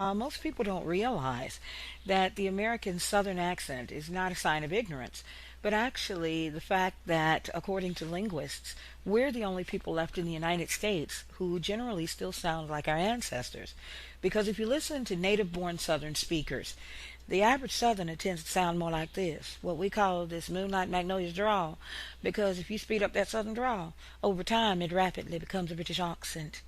Most people don't realize that the American Southern accent is not a sign of ignorance, but actually the fact that, according to linguists, we're the only people left in the United States who generally still sound like our ancestors. Because if you listen to native born Southern speakers, the average Southerner tends to sound more like this, what we call this Moonlight Magnolia's drawl, because if you speed up that Southern drawl, over time it rapidly becomes a British accent.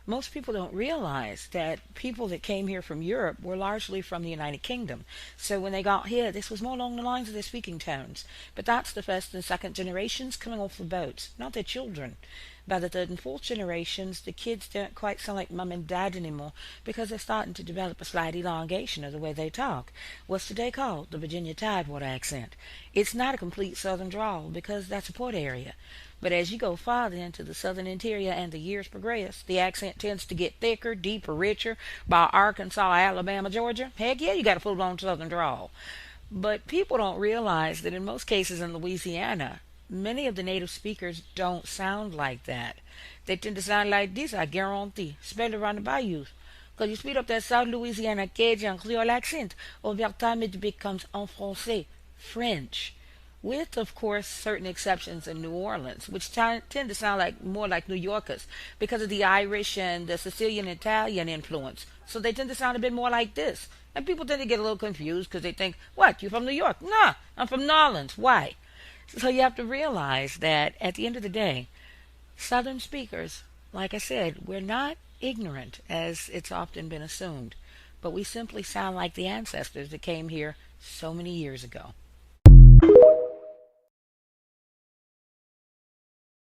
Most people don't realize that people that came here from Europe were largely from the United Kingdom. So when they got here, this was more along the lines of their speaking tones. But that's the first and second generations coming off the boats, not their children. By the third and fourth generations, the kids don't quite sound like mum and dad anymore because they're starting to develop a slight elongation of the way they talk. What's today called the Virginia Tidewater accent. It's not a complete southern drawl because that's a port area. But as you go farther into the southern interior and the years progress, the accent tends to get thicker, deeper, richer. By Arkansas, Alabama, Georgia, heck yeah, you got a full-blown southern drawl. But people don't realize that in most cases in Louisiana, many of the native speakers don't sound like that. They tend to sound like this, I guarantee, especially around the bayous. Because you speed up that South Louisiana Cajun Creole accent, over time it becomes en français, French. With, of course, certain exceptions in New Orleans, which tend to sound like more like New Yorkers because of the Irish and the Sicilian Italian influence. So they tend to sound a bit more like this. And people tend to get a little confused because they think, what, you from New York? Nah, I'm from New Orleans. Why? So you have to realize that at the end of the day, Southern speakers, like I said, we're not ignorant as it's often been assumed, but we simply sound like the ancestors that came here so many years ago.